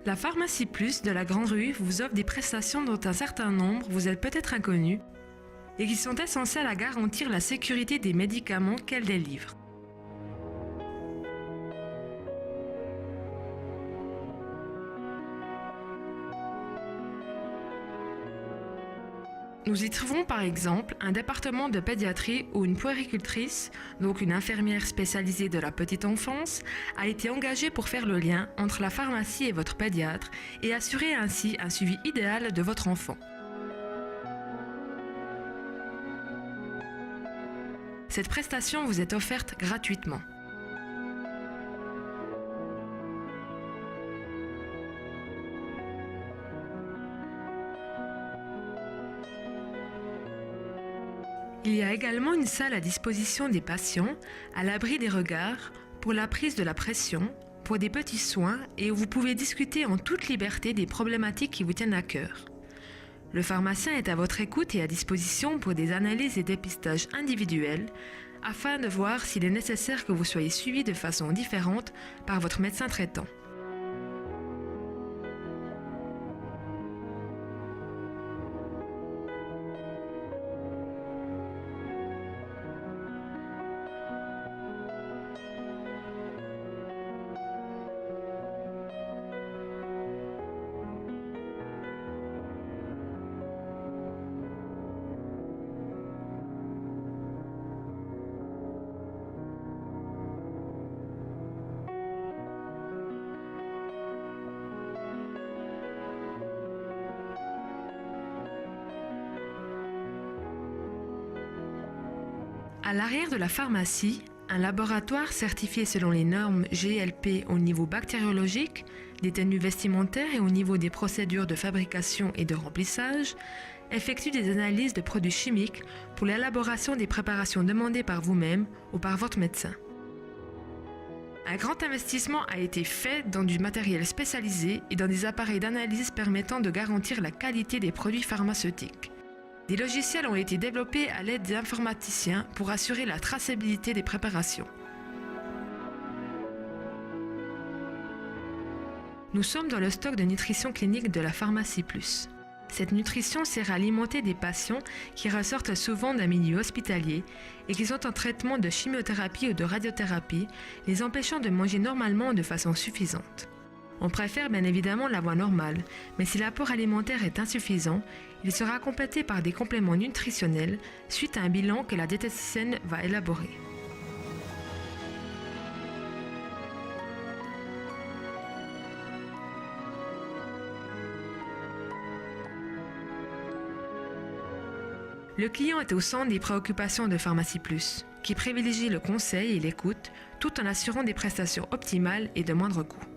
La Pharmacie Plus de la Grande Rue vous offre des prestations dont un certain nombre vous êtes peut-être inconnus et qui sont essentielles à garantir la sécurité des médicaments qu'elle délivre. Nous y trouvons par exemple un département de pédiatrie où une puéricultrice, donc une infirmière spécialisée de la petite enfance, a été engagée pour faire le lien entre la pharmacie et votre pédiatre et assurer ainsi un suivi idéal de votre enfant. Cette prestation vous est offerte gratuitement. Il y a également une salle à disposition des patients, à l'abri des regards, pour la prise de la pression, pour des petits soins et où vous pouvez discuter en toute liberté des problématiques qui vous tiennent à cœur. Le pharmacien est à votre écoute et à disposition pour des analyses et dépistages individuels afin de voir s'il est nécessaire que vous soyez suivi de façon différente par votre médecin traitant. À l'arrière de la pharmacie, un laboratoire certifié selon les normes GLP au niveau bactériologique, des tenues vestimentaires et au niveau des procédures de fabrication et de remplissage, effectue des analyses de produits chimiques pour l'élaboration des préparations demandées par vous-même ou par votre médecin. Un grand investissement a été fait dans du matériel spécialisé et dans des appareils d'analyse permettant de garantir la qualité des produits pharmaceutiques. Des logiciels ont été développés à l'aide d'informaticiens pour assurer la traçabilité des préparations. Nous sommes dans le stock de nutrition clinique de la Pharmacie Plus. Cette nutrition sert à alimenter des patients qui ressortent souvent d'un milieu hospitalier et qui sont en traitement de chimiothérapie ou de radiothérapie, les empêchant de manger normalement de façon suffisante. On préfère bien évidemment la voie normale, mais si l'apport alimentaire est insuffisant, il sera complété par des compléments nutritionnels suite à un bilan que la diététicienne va élaborer. Le client est au centre des préoccupations de Pharmacie Plus, qui privilégie le conseil et l'écoute tout en assurant des prestations optimales et de moindre coût.